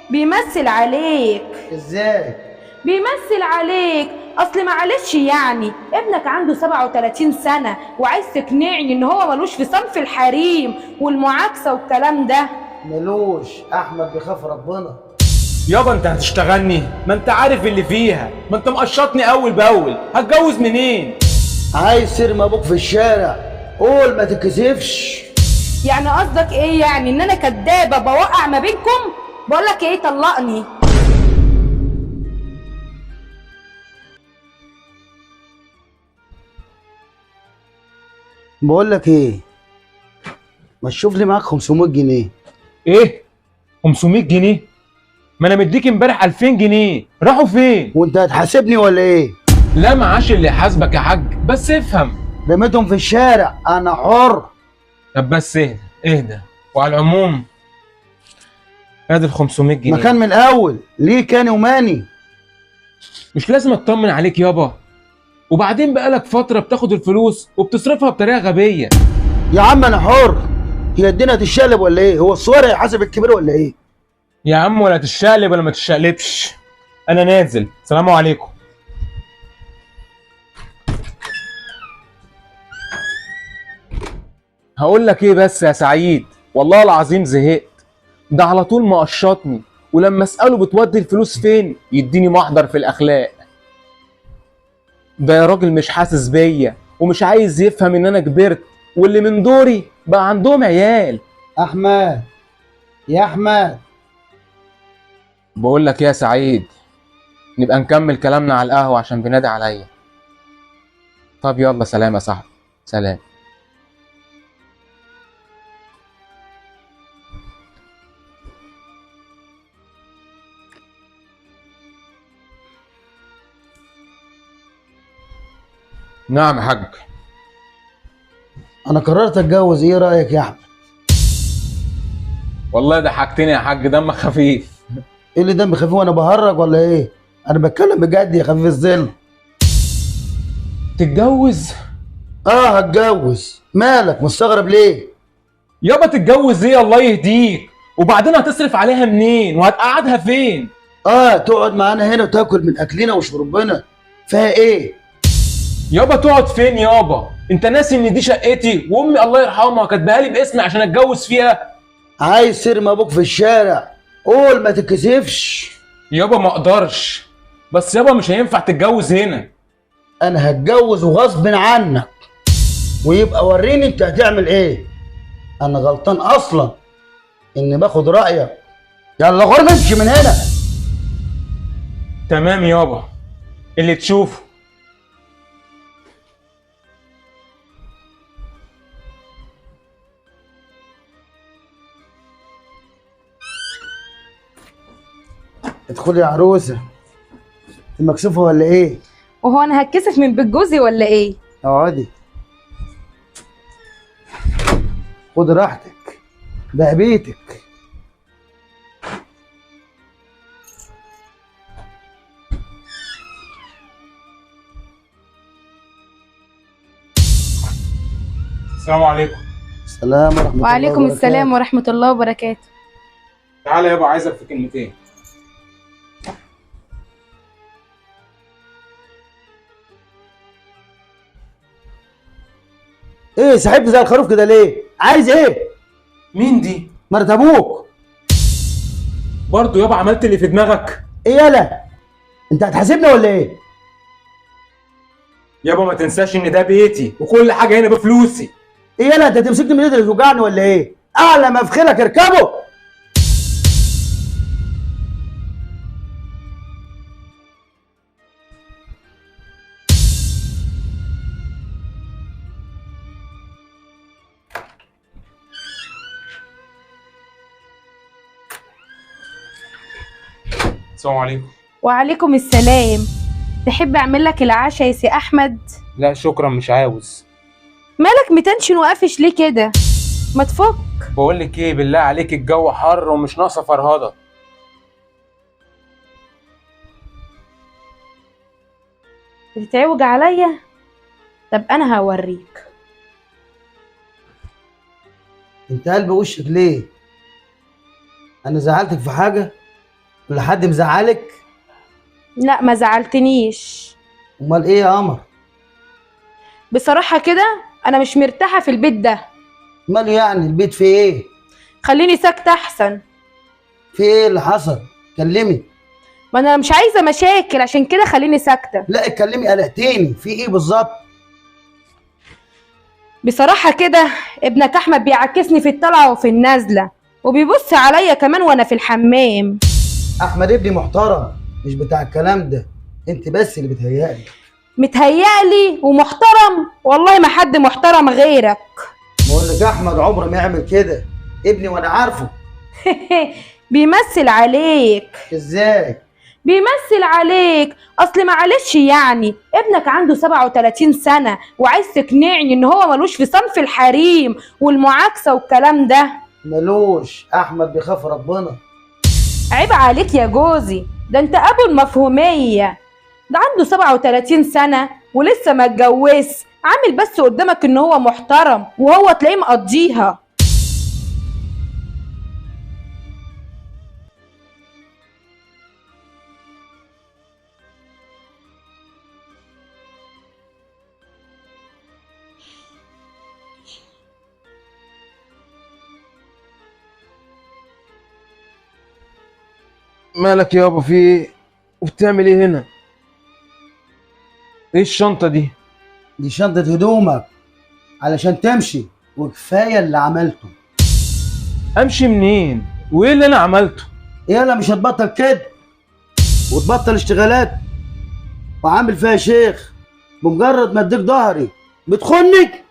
بيمثل عليك. ازاي؟ بيمثل عليك. اصل معلش يعني ابنك عنده 37 سنة وعايز تقنعني ان هو ملوش في صنف الحريم والمعاكسة والكلام ده. ملوش. احمد بيخاف ربنا. يابا انت هتشتغلني؟ ما انت عارف اللي فيها، ما انت مقشطني اول باول، هتجوز منين؟ عايز ترمي ابوك في الشارع، قول ما تتكسفش. يعني قصدك ايه؟ يعني ان انا كدابة بوقع ما بينكم؟ بقولك ايه، طلقني. بقول لك ايه، ما تشوف لي معاك 500 جنيه. ايه 500 جنيه؟ ما انا مديك امبارح 2000 جنيه، راحوا فين؟ وانت هتحاسبني ولا ايه؟ لا معاش اللي يحاسبك يا حاج، بس افهم. رميتهم في الشارع، انا حر. طب بس اهدى اهدى. وعلى العموم ادي ال 500 جنيه. ما كان من الاول ليه كاني وماني؟ مش لازم اطمن عليك يابا؟ وبعدين بقالك فترة بتاخد الفلوس وبتصرفها بطريقة غبية. يا عم انا حر. هي الدنيا هتشقلب ولا ايه؟ هو الصغير هيحاسب الكبير ولا ايه؟ يا عم ولا تشقلب ولا ما تشقلبش، انا نازل، سلام عليكم. هقول لك ايه بس يا سعيد، والله العظيم زهقت. ده على طول مقشطني، ولما اساله بتودي الفلوس فين يديني محضر في الاخلاق. ده يا راجل مش حاسس بيا ومش عايز يفهم ان انا كبرت، واللي من دوري بقى عندهم عيال. احمد، يا احمد. بقول لك يا سعيد، نبقى نكمل كلامنا على القهوة عشان بينادي عليا. طب يلا سلام يا صاحبي، سلام. نعم يا حاج. انا قررت اتجوز، ايه رايك يا احمد؟ والله ضحكتني يا حاج، دمك خفيف. ايه اللي دم خفيف وانا بهرج ولا ايه؟ انا بتكلم بجد يا خفيف الظل. تتجوز؟ اه هتجوز. مالك مستغرب ليه؟ يابا تتجوز ايه؟ الله يهديك. وبعدين هتصرف عليها منين وهتقعدها فين؟ اه تقعد معانا هنا وتاكل من اكلنا وشربنا، فيها ايه؟ يابا تقعد فين يابا؟ انت ناسي ان دي شقتي وامي الله يرحمها كاتباها لي باسمي عشان اتجوز فيها؟ عايز ترمي ابوك في الشارع، قول ما تتكسفش. يابا ما اقدرش. بس يابا مش هينفع تتجوز هنا. انا هتجوز وغصب عنك، ويبقى وريني انت هتعمل ايه. انا غلطان اصلا اني باخد رايك. يلا غور امشي من هنا. تمام يابا، اللي تشوفه. ادخلي يا عروسه، المكسوفه ولا ايه؟ وهو انا هتكسف من بيت جوزي ولا ايه؟ اقعدي، خد راحتك، ده بيتك. السلام عليكم. السلام ورحمه الله وعليكم وبركاته. السلام ورحمة الله وبركاته. تعالى يابا عايزك في كلمتين. ايه سحبت زي الخروف كده ليه؟ عايز ايه؟ مين دي؟ مرت ابوك. برضه يابا عملت اللي في دماغك؟ ايه يالا؟ انت هتحاسبني ولا ايه؟ يابا ما تنساش ان ده بيتي وكل حاجه هنا بفلوسي. ايه يالا؟ انت تمسكني من ايدي اللي توجعني ولا ايه؟ اعلى ما في خيلك اركبه. السلام عليكم. وعليكم السلام. تحب اعمل لك العشاء يا سي احمد؟ لا شكرا مش عاوز. مالك متنشن وقافش ليه كده؟ ما تفك. بقول لك ايه، بالله عليك الجو حر ومش ناقصه فرهضه. بتتعوج عليا؟ طب انا هوريك. انت قلب وشك ليه؟ انا زعلتك في حاجه ولا حد مزعلك؟ لا ما زعلتنيش. امال ايه يا قمر؟ بصراحة كده انا مش مرتاحة في البيت ده. ماله يعني البيت فيه ايه؟ خليني ساكتة احسن. في ايه اللي حصل؟ كلمي. ما انا مش عايزة مشاكل عشان كده خليني ساكتة. لا اتكلمي، قلقتيني. في ايه بالظبط؟ بصراحة كده ابنك احمد بيعكسني في الطلعة وفي النازلة، وبيبص عليا كمان وانا في الحمام. احمد ابني محترم، مش بتاع الكلام ده. انت بس اللي بتهيألي. متهيألي ومحترم؟ والله ما حد محترم غيرك. بقول لك احمد عمره ما يعمل كده، ابني وانا عارفه. بيمثل عليك. ازاي؟ بيمثل عليك. اصل معلش يعني ابنك عنده 37 سنة وعايز تقنعني ان هو ملوش في صنف الحريم والمعاكسة والكلام ده. ملوش. احمد بيخاف ربنا. عيب عليك يا جوزي، ده انت ابو المفهومية. ده عنده 37 سنة ولسه ما اتجوزش، عامل بس قدامك ان هو محترم وهو تلاقيه مقضيها. مالك يابا، في ايه؟ وبتعمل ايه هنا؟ ايه الشنطة دي؟ دي شنطة هدومك علشان تمشي، وكفاية اللي عملته. امشي منين؟ وايه اللي انا عملته؟ يلا مش هتبطل كده وتبطل اشتغالات وعامل فيها شيخ. بمجرد ما اديك ظهري بتخنك.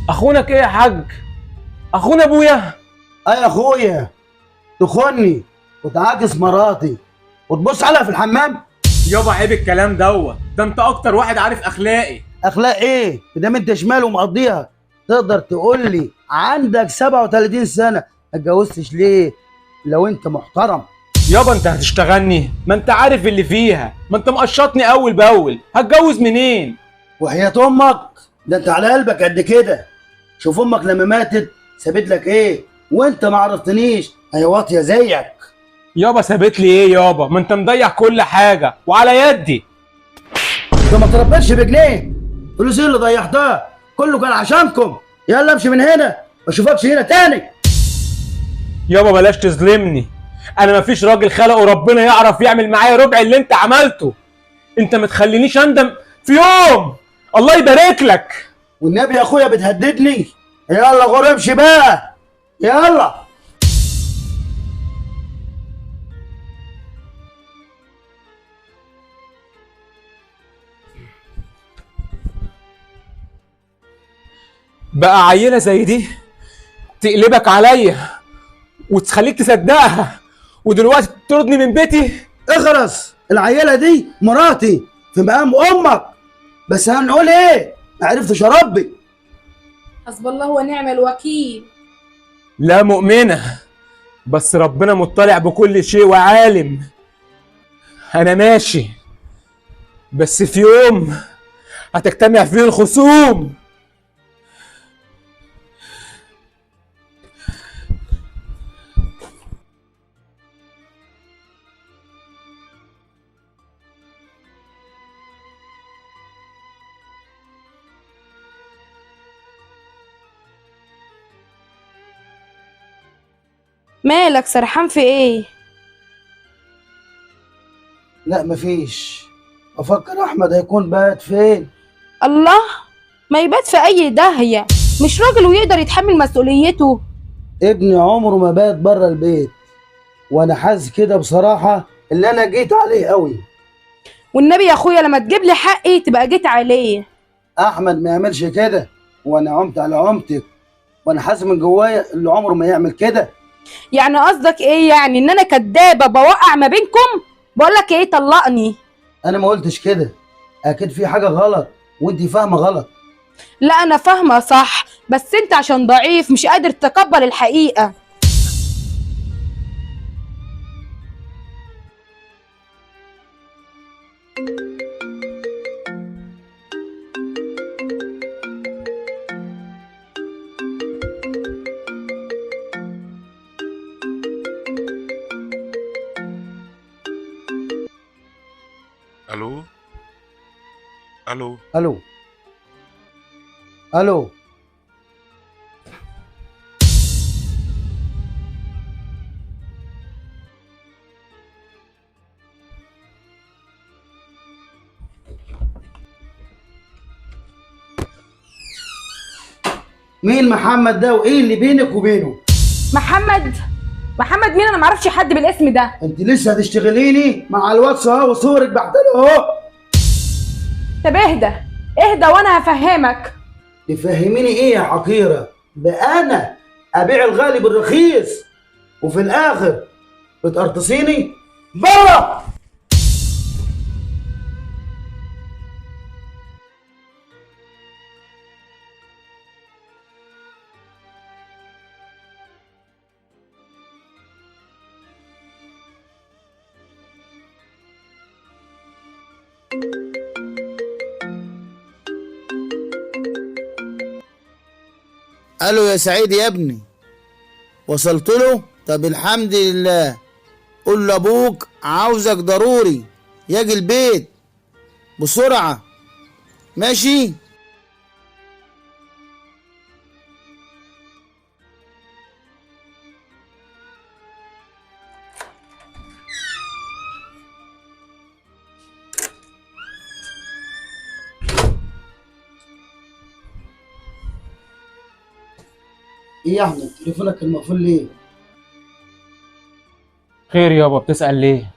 اخونك ايه يا حاج؟ اخونا ابويا؟ اي يا اخويا، تخني وتعاكس مراتي وتبص عليها في الحمام. يابا عيب الكلام دوت، ده انت اكتر واحد عارف اخلاقي. اخلاق ايه؟ ده انت شمال ومقضيها. تقدر تقول لي عندك 37 سنه ما اتجوزتش ليه لو انت محترم؟ يابا انت هتشتغلني؟ ما انت عارف اللي فيها، ما انت مقشطني اول باول، هتجوز منين؟ وحياة امك ده انت على قلبك قد كده. شوف امك لما ماتت سابت لك ايه وانت ما عرفتنيش. هي واطيه زيك. يابا سابت لي ايه يابا؟ ما انت مضيع كل حاجه وعلى يدي. انت ما تربيتش بجنيه. فلوس ايه اللي ضيعتها؟ كله كان عشانكم. يلا امشي من هنا ما اشوفكش هنا تاني. يابا بلاش تظلمني، انا مفيش راجل خلقه ربنا يعرف يعمل معايا ربع اللي انت عملته. انت ما تخلينيش اندم في يوم. الله يبارك لك. والنبي يا اخويا بتهددني. يلا غور امشي بقى. يلا. بقى عيله زي دي تقلبك عليا وتخليك تصدقها، ودلوقتي تطردني من بيتي؟ اخرس. العيله دي مراتي في مقام امك. بس هنقول ايه؟ ما عرفتش اربي. حسب الله ونعم الوكيل. لا مؤمنه، بس ربنا مطلع بكل شيء وعالم. انا ماشي، بس في يوم هتجتمع فيه الخصوم. مالك سرحان في ايه؟ لا مفيش. افكر احمد هيكون بات فين. الله، ما يبات في اي داهية، مش راجل ويقدر يتحمل مسؤوليته. ابني عمره ما بات بره البيت، وانا حاسس كده بصراحه اللي انا جيت عليه قوي. والنبي يا اخويا لما تجيب لي حقي تبقى جيت عليه. احمد ما يعملش كده، وانا عمت على عمتك، وانا حاسس من جوايا اللي عمره ما يعمل كده. يعني قصدك ايه؟ يعني ان انا كدابة بوقع ما بينكم؟ بقولك ايه، طلقني. انا ما قلتش كده. اكيد في حاجه غلط وانت فاهمه غلط. لا انا فاهمة صح، بس انت عشان ضعيف مش قادر تتقبل الحقيقة. الو الو. الو الو. مين محمد ده وايه اللي بينك وبينه؟ محمد؟ محمد مين؟ انا معرفش حد بالاسم ده. انت لسه هتشتغليني مع الواتس اهو وصورك بعتله اهو. طب اهدى اهدى وانا هفهمك. تفهميني ايه يا حقيره؟ ده انا ابيع الغالي بالرخيص وفي الاخر بتقرطصيني؟ بره. الو يا سعيد يا ابني، وصلت له؟ طب الحمد لله. قول لابوك عاوزك ضروري يجي البيت بسرعة، ماشي؟ ايه يا احمد تليفونك المقفول ليه؟ خير يابا، بتسأل ليه؟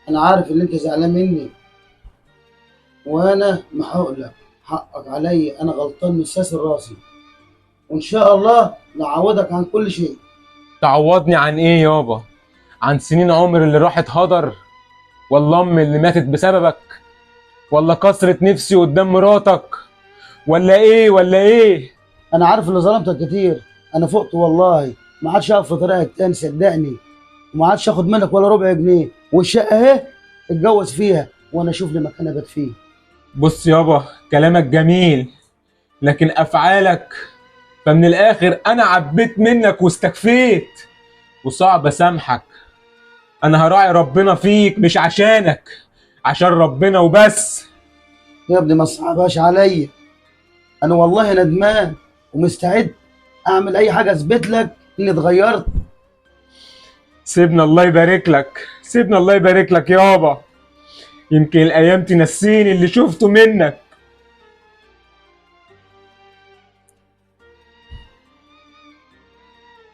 انا عارف ان انت زعلان مني وانا محقق لك حقك عليا، انا غلطان من ساس راسي وان شاء الله نعوضك عن كل شيء. تعوضني عن ايه يابا؟ عن سنين عمر اللي راحت هدر؟ ولا امي اللي ماتت بسببك؟ ولا كسرة نفسي قدام مراتك؟ ولا ايه؟ انا عارف اللي ظلمتك كتير، انا فقت والله، ما عادش اقف في طريقك تاني صدقني، وما عادش اخد منك ولا ربع جنيه، والشقه اهي اتجوز فيها وانا اشوف لي مكان ابات فيه. بص يابا، كلامك جميل لكن افعالك، فمن الاخر انا عبيت منك واستكفيت وصعب اسامحك. انا هراعي ربنا فيك مش عشانك، عشان ربنا وبس. يا ابني ما تصعبهاش عليا، انا والله ندمان ومستعد اعمل اي حاجه اثبت لك اني اتغيرت. سيبنا الله يبارك لك، سيبنا الله يبارك لك يابا، يمكن الايام تنسيني اللي شفته منك.